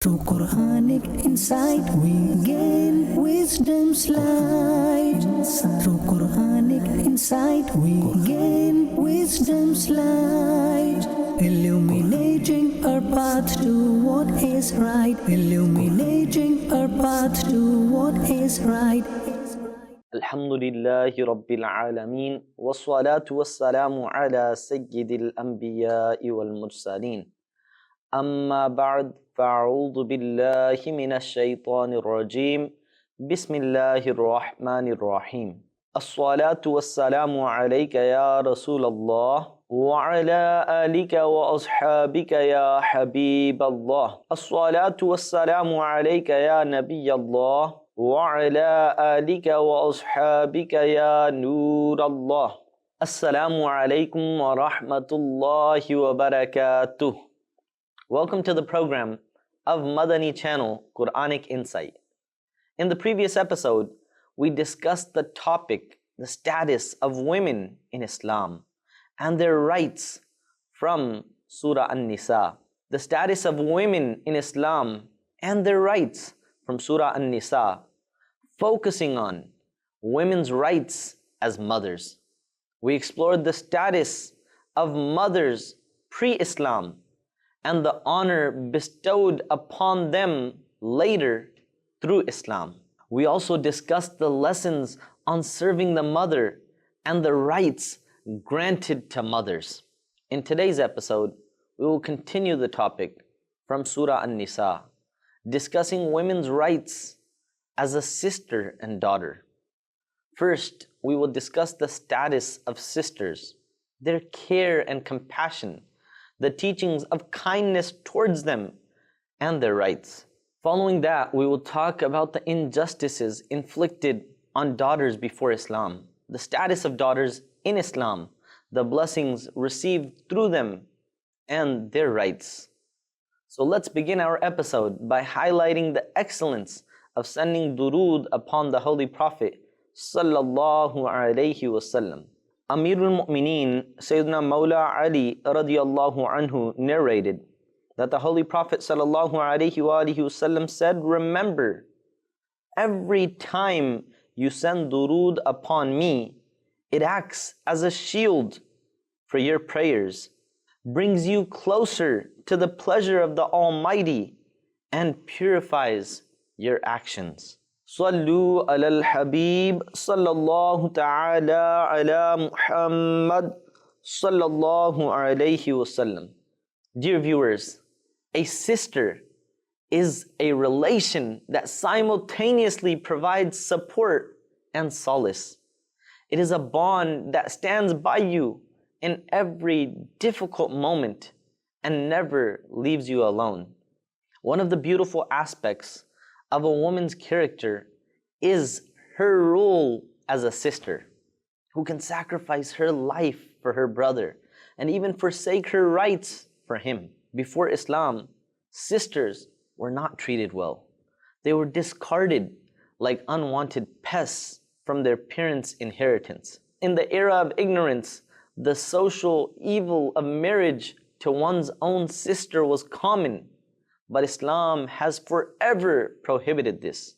Through Quranic insight we gain wisdom's light. Through Quranic insight we gain wisdom's light. Illuminating our path to what is right. Illuminating our path to what is right. Alhamdulillahi Rabbil Alameen Wassalatu wassalamu ala Sayyidil Anbiya'i wal Mursaleen Amma ba'd fa'udhu billahi minash shaytanir rajim Bismillahir Rahmanir Rahim As-salatu wassalamu alayka ya Rasulallah wa ala alika wa ashabika ya Habiballah As-salatu wassalamu alayka ya Nabiyallah وعلى آلِكَ وأصحابك يا نور الله Assalamu alaikum wa rahmatullahi wa barakatuh. Welcome to the program of Madani Channel, Quranic Insight. In the previous episode, we discussed the topic, the status of women in Islam and their rights from Surah An-Nisa. The status of women in Islam and their rights from Surah An-Nisa, focusing on women's rights as mothers. We explored the status of mothers pre-Islam and the honor bestowed upon them later through Islam. We also discussed the lessons on serving the mother and the rights granted to mothers. In today's episode, we will continue the topic from Surah An-Nisa, discussing women's rights as a sister and daughter. First, we will discuss the status of sisters, their care and compassion, the teachings of kindness towards them, and their rights. Following that, we will talk about the injustices inflicted on daughters before Islam, the status of daughters in Islam, the blessings received through them, and their rights. So let's begin our episode by highlighting the excellence of sending durood upon the Holy Prophet sallallahu alayhi wasallam. Amirul Mu'mineen Sayyidina Mawla Ali radiyallahu anhu narrated that the Holy Prophet sallallahu alayhi wasallam said, "Remember, every time you send durood upon me, it acts as a shield for your prayers, brings you closer to the pleasure of the Almighty, and purifies your actions." Sallu ala al-Habib sallallahu ta'ala ala Muhammad sallallahu alayhi wasallam. Dear viewers, a sister is a relation that simultaneously provides support and solace. It is a bond that stands by you in every difficult moment and never leaves you alone. One of the beautiful aspects of a woman's character is her role as a sister, who can sacrifice her life for her brother and even forsake her rights for him. Before Islam, sisters were not treated well. They were discarded like unwanted pests from their parents' inheritance. In the era of ignorance, the social evil of marriage to one's own sister was common, but Islam has forever prohibited this.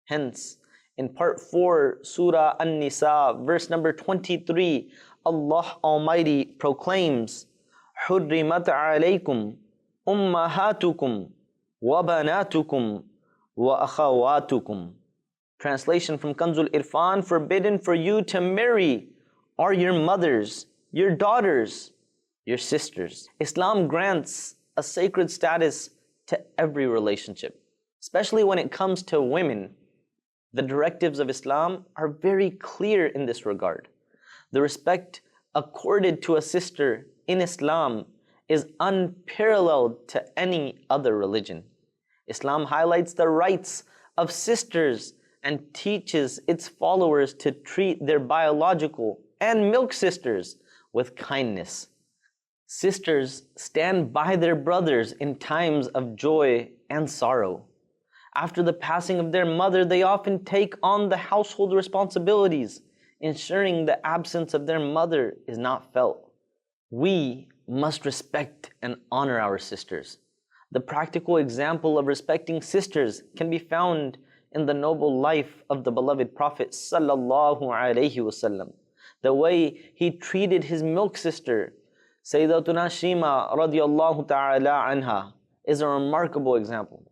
Hence, in part 4, Surah An-Nisa, verse number 23, Allah Almighty proclaims, حُرِّمَتْ عَلَيْكُمْ أُمَّهَاتُكُمْ وَبَنَاتُكُمْ وَأَخَوَاتُكُمْ. Translation from Kanzul Irfan, forbidden for you to marry are your mothers, your daughters, your sisters. Islam grants a sacred status to every relationship, especially when it comes to women. The directives of Islam are very clear in this regard. The respect accorded to a sister in Islam is unparalleled to any other religion. Islam highlights the rights of sisters and teaches its followers to treat their biological and milk sisters with kindness. Sisters stand by their brothers in times of joy and sorrow. After the passing of their mother, they often take on the household responsibilities, ensuring the absence of their mother is not felt. We must respect and honor our sisters. The practical example of respecting sisters can be found in the noble life of the beloved Prophet sallallahu alaihi wasallam. The way he treated his milk sister, Sayyidatuna Shima radiallahu ta'ala anha, is a remarkable example.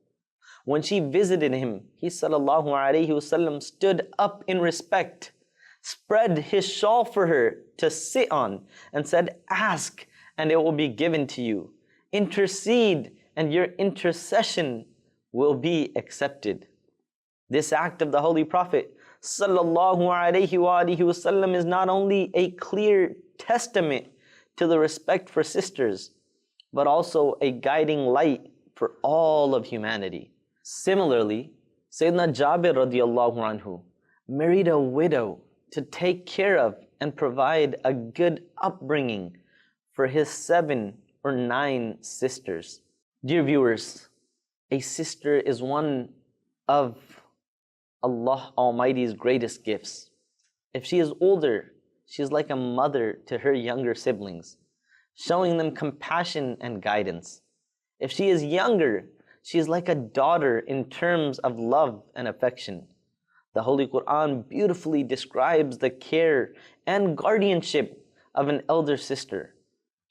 When she visited him, he sallallahu alaihi wasallam stood up in respect, spread his shawl for her to sit on, and said, "Ask, and it will be given to you. Intercede, and your intercession will be accepted." This act of the Holy Prophet sallallahu alaihi wasallam is not only a clear testament to the respect for sisters, but also a guiding light for all of humanity. Similarly, Sayyidina Jabir radiallahu anhu married a widow to take care of and provide a good upbringing for his 7 or 9 sisters. Dear viewers, a sister is one of Allah Almighty's greatest gifts. If she is older, she is like a mother to her younger siblings, showing them compassion and guidance. If she is younger, she is like a daughter in terms of love and affection. The Holy Quran beautifully describes the care and guardianship of an elder sister.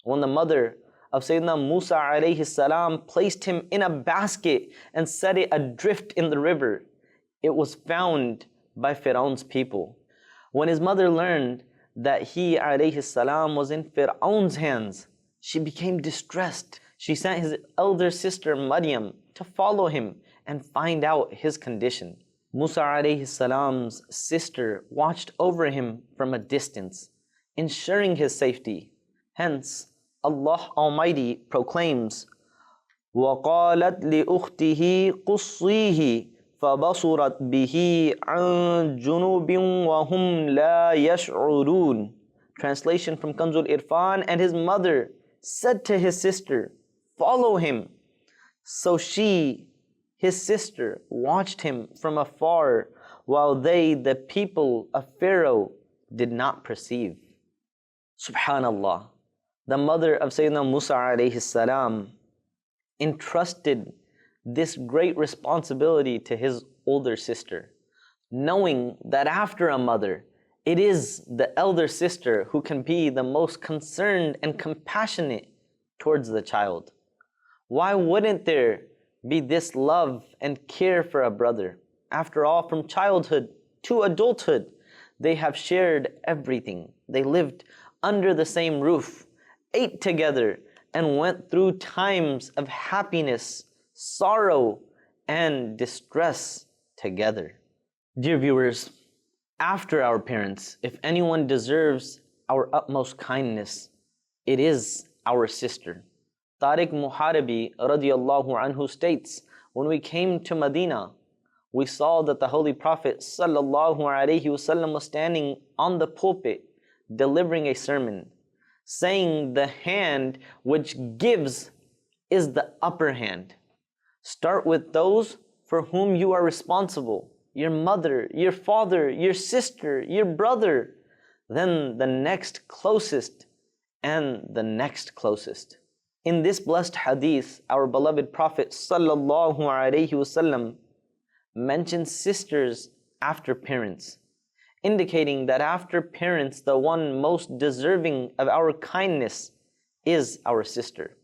When the mother of Sayyidina Musa alayhi salam placed him in a basket and set it adrift in the river, it was found by Pharaoh's people. When his mother learned that he alayhi salam was in Pharaoh's hands, she became distressed. She sent his elder sister Maryam to follow him and find out his condition. Musa alayhi salam's sister watched over him from a distance, ensuring his safety. Hence, Allah Almighty proclaims, وَقَالَتْ لِأُخْتِهِ قُصِّيهِ فَبَصُرَتْ بِهِ عَنْ جُنُوبٍ وَهُمْ لَا يَشْعُرُونَ. Translation from Kanzul Irfan, and his mother said to his sister, "Follow him." So she, his sister, watched him from afar, while they, the people of Pharaoh, did not perceive. Subhanallah. The mother of Sayyidina Musa alayhi salam entrusted this great responsibility to his older sister, knowing that after a mother, it is the elder sister who can be the most concerned and compassionate towards the child. Why wouldn't there be this love and care for a brother? After all, from childhood to adulthood, they have shared everything. They lived under the same roof, ate together, and went through times of happiness, sorrow, and distress together. Dear viewers, after our parents, if anyone deserves our utmost kindness, it is our sister. Tariq Muharibi radiallahu anhu states, when we came to Medina, we saw that the Holy Prophet sallallahu alaihi wasallam was standing on the pulpit delivering a sermon, saying the hand which gives is the upper hand. Start with those for whom you are responsible, your mother, your father, your sister, your brother, then the next closest, and the next closest. In this blessed hadith, our beloved Prophet sallallahu alaihi wasallam mentions sisters after parents, indicating that after parents, the one most deserving of our kindness is our sister.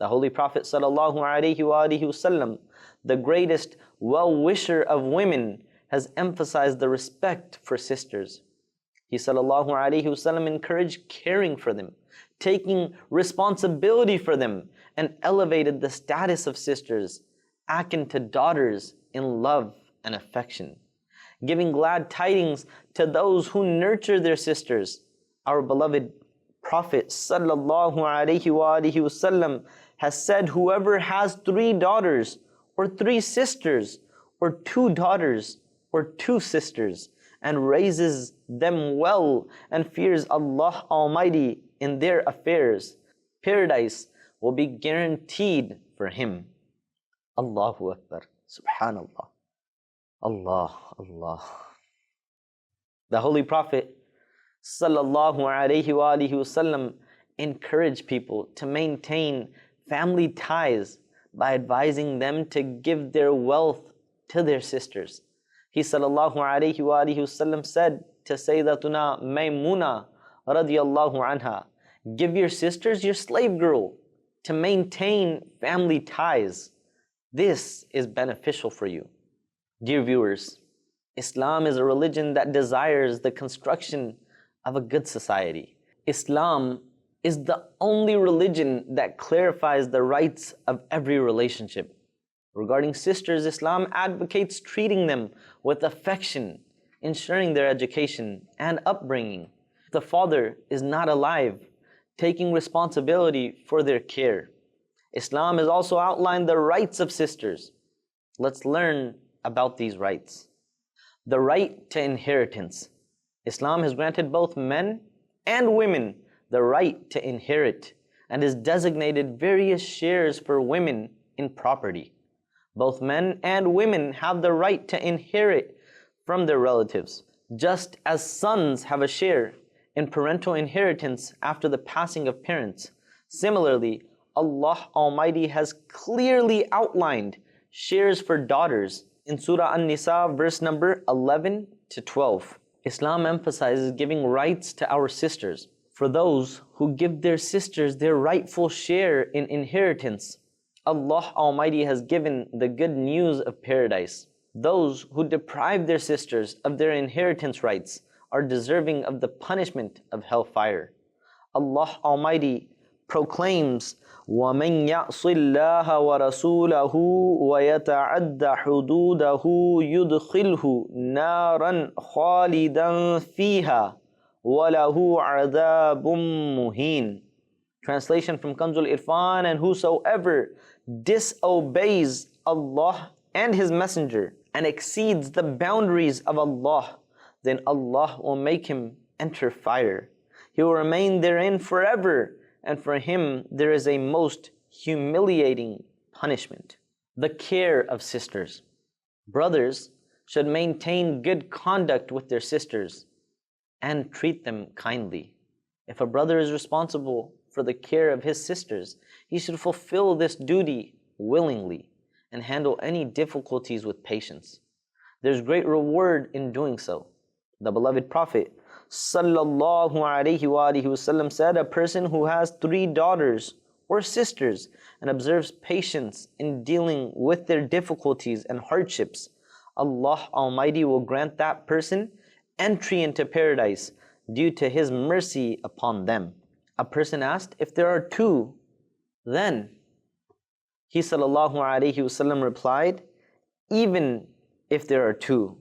The Holy Prophet sallallahu alaihi wasallam, the greatest well-wisher of women, has emphasized the respect for sisters. He sallallahu alaihi wasallam encouraged caring for them, taking responsibility for them, and elevated the status of sisters akin to daughters in love and affection, giving glad tidings to those who nurture their sisters. Our beloved Prophet sallallahu alaihi wasallam has said, whoever has 3 daughters or 3 sisters or 2 daughters or 2 sisters and raises them well and fears Allah Almighty in their affairs, paradise will be guaranteed for him. Allahu Akbar. Subhanallah. Allah. The Holy Prophet sallallahu alaihi wasallam encouraged people to maintain family ties by advising them to give their wealth to their sisters. He sallallahu alayhi wa alihi wasallam said to Sayyidatuna Maymuna radiyallahu anha, give your sisters your slave girl to maintain family ties. This is beneficial for you. Dear viewers, Islam is a religion that desires the construction of a good society. Islam is the only religion that clarifies the rights of every relationship. Regarding sisters, Islam advocates treating them with affection, ensuring their education and upbringing. If the father is not alive, taking responsibility for their care. Islam has also outlined the rights of sisters. Let's learn about these rights. The right to inheritance. Islam has granted both men and women the right to inherit and has designated various shares for women in property. Both men and women have the right to inherit from their relatives, just as sons have a share in parental inheritance after the passing of parents. Similarly, Allah Almighty has clearly outlined shares for daughters in Surah An-Nisa verse number 11 to 12. Islam emphasizes giving rights to our sisters. For those who give their sisters their rightful share in inheritance, Allah Almighty has given the good news of paradise. Those who deprive their sisters of their inheritance rights are deserving of the punishment of hellfire. Allah Almighty proclaims, وَمَنْ يَعْصِ اللَّهَ وَرَسُولَهُ وَيَتَعَدَّ حُدُودَهُ يُدْخِلْهُ نَارًا خَالِدًا فِيهَا وَلَهُ عَذَابٌ مُهِينٌ. Translation from Kanzul Irfan, and whosoever disobeys Allah and His Messenger and exceeds the boundaries of Allah, then Allah will make him enter fire. He will remain therein forever, and for him there is a most humiliating punishment. The care of sisters. Brothers should maintain good conduct with their sisters and treat them kindly. If a brother is responsible for the care of his sisters, he should fulfill this duty willingly and handle any difficulties with patience. There's great reward in doing so. The beloved Prophet sallallahu alaihi wasallam said, a person who has 3 daughters or sisters and observes patience in dealing with their difficulties and hardships, Allah Almighty will grant that person entry into paradise due to His mercy upon them. A person asked, if there are 2, then? He sallallahu alaihi wasallam replied, even if there are 2.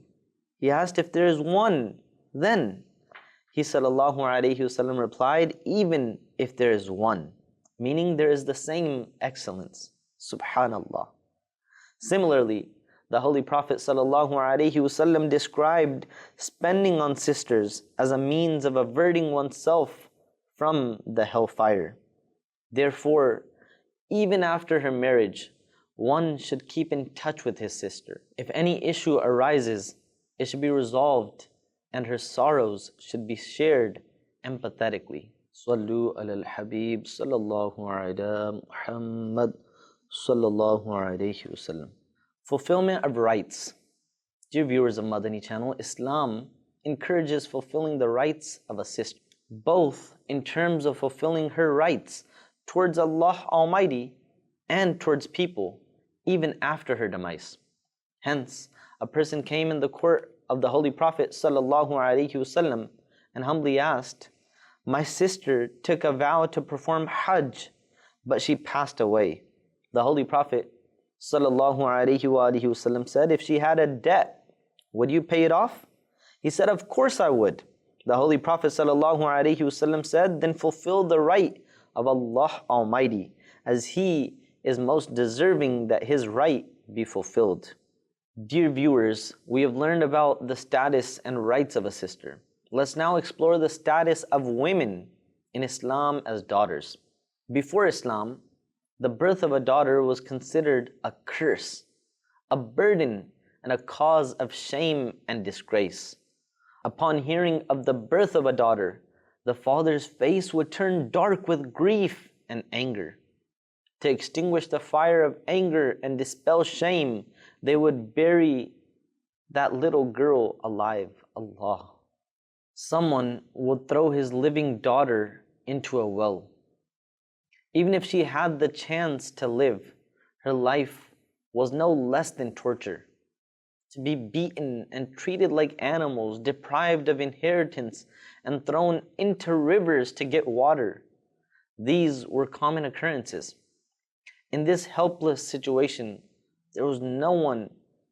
He asked, if there is 1, then? He sallallahu alaihi wasallam replied, even if there is 1. Meaning there is the same excellence. Subhanallah. Similarly, the Holy Prophet sallallahu alaihi wasallam described spending on sisters as a means of averting oneself from the hellfire. Therefore, even after her marriage, one should keep in touch with his sister. If any issue arises, it should be resolved and her sorrows should be shared empathetically. Sallu ala al-Habib sallallahu ala Muhammad sallallahu alayhi wasallam. Fulfillment of rights. Dear viewers of Madani Channel, Islam encourages fulfilling the rights of a sister, both in terms of fulfilling her rights towards Allah Almighty and towards people, even after her demise. Hence, a person came in the court of the Holy Prophet sallallahu alaihi wasallam and humbly asked, my sister took a vow to perform Hajj, but she passed away. The Holy Prophet sallallahu alaihi wasallam said, if she had a debt, would you pay it off? He said, of course I would. The Holy Prophet sallallahu alaihi wasallam said, then fulfill the right of Allah Almighty, as He is most deserving that His right be fulfilled. Dear viewers, we have learned about the status and rights of a sister. Let's now explore the status of women in Islam as daughters. Before Islam, the birth of a daughter was considered a curse, a burden, and a cause of shame and disgrace. Upon hearing of the birth of a daughter, the father's face would turn dark with grief and anger. To extinguish the fire of anger and dispel shame, they would bury that little girl alive. Allah. Someone would throw his living daughter into a well. Even if she had the chance to live, her life was no less than torture. To be beaten and treated like animals, deprived of inheritance, and thrown into rivers to get water. These were common occurrences. In this helpless situation, there was no one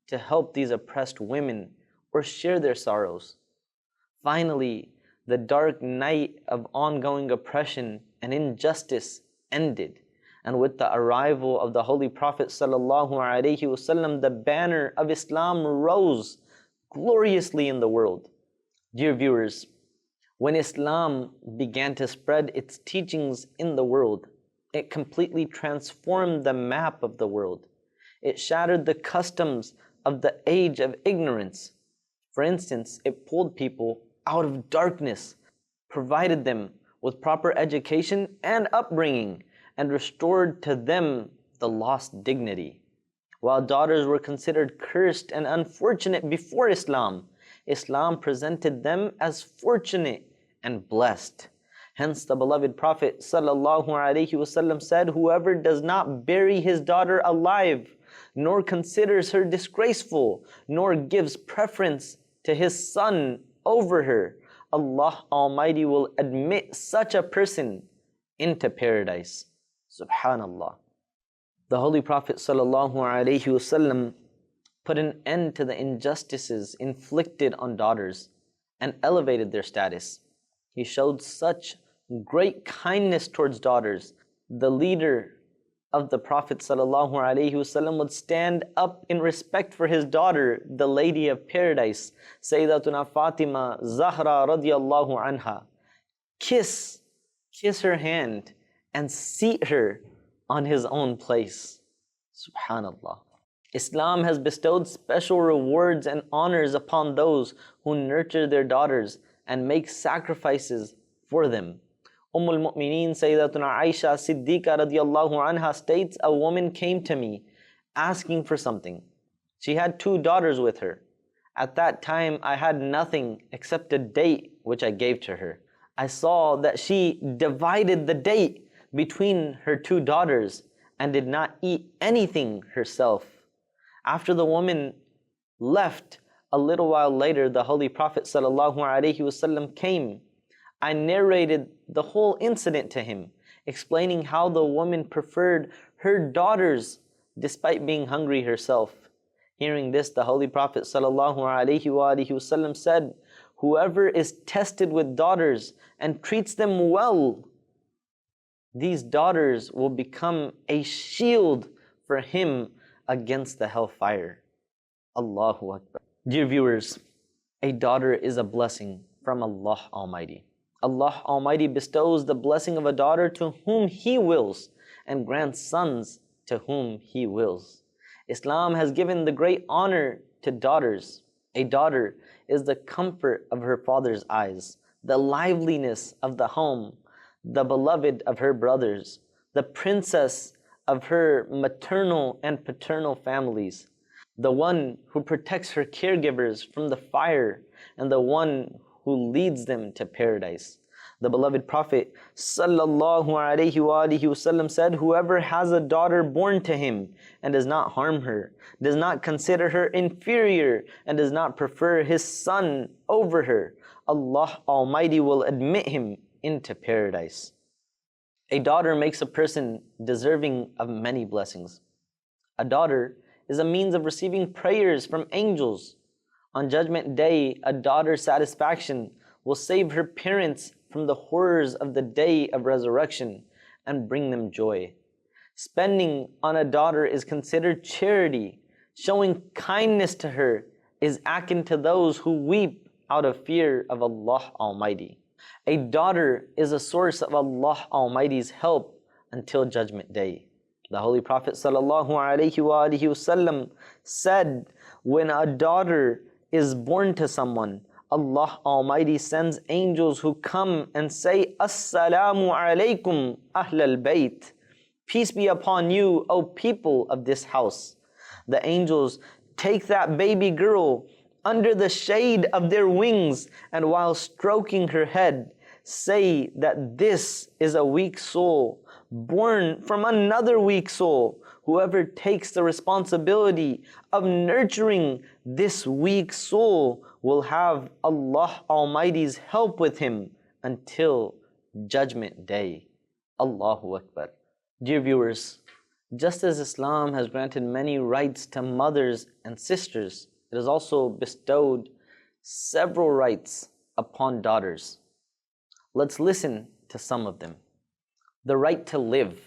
to help these oppressed women or share their sorrows. Finally, the dark night of ongoing oppression and injustice ended, and with the arrival of the Holy Prophet ﷺ, the banner of Islam rose gloriously in the world. Dear viewers, when Islam began to spread its teachings in the world, it completely transformed the map of the world. It shattered the customs of the age of ignorance. For instance, it pulled people out of darkness, provided them with proper education and upbringing, and restored to them the lost dignity. While daughters were considered cursed and unfortunate before Islam, Islam presented them as fortunate and blessed. Hence the beloved Prophet ﷺ said, "Whoever does not bury his daughter alive, nor considers her disgraceful, nor gives preference to his son over her, Allah Almighty will admit such a person into paradise." Subhanallah. The Holy Prophet ﷺ put an end to the injustices inflicted on daughters and elevated their status. He showed such great kindness towards daughters. The leader of the Prophet ﷺ would stand up in respect for his daughter, the Lady of Paradise, Sayyidatuna Fatima Zahra radiyallahu anha. Kiss her hand and seat her on his own place. Subhanallah. Islam has bestowed special rewards and honors upon those who nurture their daughters and make sacrifices for them. Al-Mu'mineen Sayyidatuna Aisha Siddiqa radiyallahu anha states, "A woman came to me asking for something. She had 2 daughters with her. At that time I had nothing except a date which I gave to her. I saw that she divided the date between her 2 daughters and did not eat anything herself. After the woman left, a little while later the Holy Prophet ﷺ came. I narrated the whole incident to him, explaining how the woman preferred her daughters despite being hungry herself. Hearing this, the Holy Prophet ﷺ said, "Whoever is tested with daughters and treats them well, these daughters will become a shield for him against the hellfire." Allahu Akbar. Dear viewers, a daughter is a blessing from Allah Almighty. Allah Almighty bestows the blessing of a daughter to whom He wills and grants sons to whom He wills. Islam has given the great honor to daughters. A daughter is the comfort of her father's eyes, the liveliness of the home, the beloved of her brothers, the princess of her maternal and paternal families, the one who protects her caregivers from the fire, and the one who leads them to paradise. The beloved Prophet ﷺ said, "Whoever has a daughter born to him and does not harm her, does not consider her inferior, and does not prefer his son over her, Allah Almighty will admit him into paradise." A daughter makes a person deserving of many blessings. A daughter is a means of receiving prayers from angels. On Judgment Day, a daughter's satisfaction will save her parents from the horrors of the day of resurrection and bring them joy. Spending on a daughter is considered charity. Showing kindness to her is akin to those who weep out of fear of Allah Almighty. A daughter is a source of Allah Almighty's help until Judgment Day. The Holy Prophet ﷺ said, "When a daughter is born to someone, Allah Almighty sends angels who come and say, 'Assalamu alaykum ahlal bayt.' Peace be upon you, O people of this house. The angels take that baby girl under the shade of their wings, and while stroking her head, say that this is a weak soul, born from another weak soul. Whoever takes the responsibility of nurturing this weak soul will have Allah Almighty's help with him until Judgment Day. Allahu Akbar. Dear viewers, just as Islam has granted many rights to mothers and sisters, it has also bestowed several rights upon daughters. Let's listen to some of them. The right to live.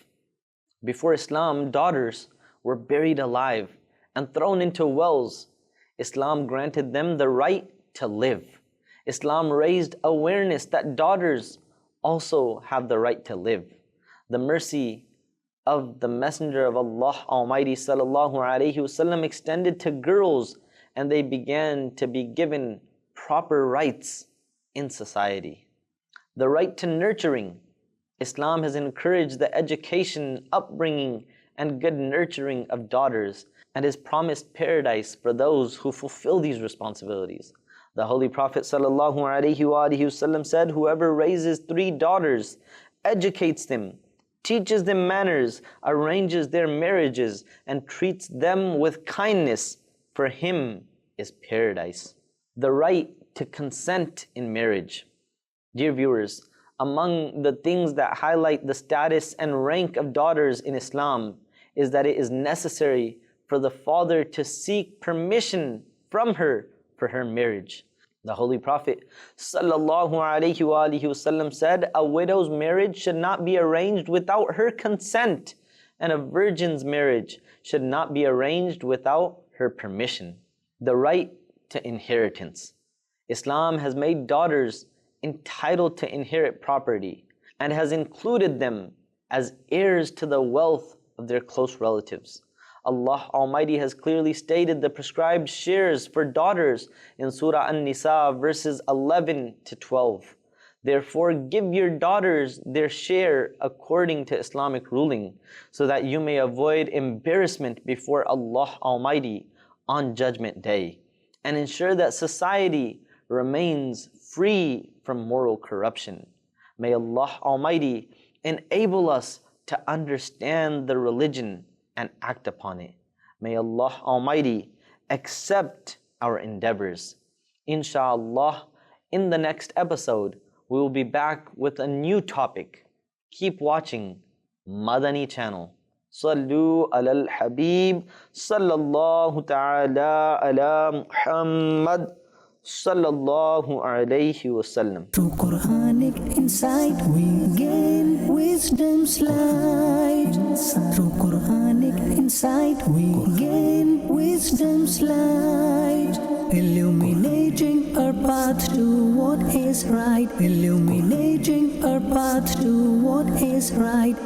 Before Islam, daughters were buried alive and thrown into wells. Islam granted them the right to live. Islam raised awareness that daughters also have the right to live. The mercy of the Messenger of Allah Almighty sallallahu alaihi wasallam extended to girls, and they began to be given proper rights in society. The right to nurturing. Islam has encouraged the education, upbringing, and good nurturing of daughters, and has promised paradise for those who fulfill these responsibilities. The Holy Prophet sallallahu alaihi wasallam said, whoever raises 3 daughters, educates them, teaches them manners, arranges their marriages, and treats them with kindness, for him is paradise. The right to consent in marriage. Dear viewers, among the things that highlight the status and rank of daughters in Islam is that it is necessary for the father to seek permission from her for her marriage. The Holy Prophet sallallahu alaihi wasallam said, a widow's marriage should not be arranged without her consent, and a virgin's marriage should not be arranged without her permission. The right to inheritance. Islam has made daughters entitled to inherit property and has included them as heirs to the wealth of their close relatives. Allah Almighty has clearly stated the prescribed shares for daughters in Surah An-Nisa verses 11 to 12. Therefore, give your daughters their share according to Islamic ruling, so that you may avoid embarrassment before Allah Almighty on Judgment Day, and ensure that society remains free from moral corruption. May Allah Almighty enable us to understand the religion and act upon it. May Allah Almighty accept our endeavors. Inshallah, in the next episode, we will be back with a new topic. Keep watching Madani Channel. Sallu ala al-Habib, sallallahu ta'ala ala Muhammad, sallallahu alayhi wasallam. Through Quranic insight we gain wisdom's light. Through Quranic insight we gain wisdom's light. Illuminating our path to what is right. Illuminating our path to what is right.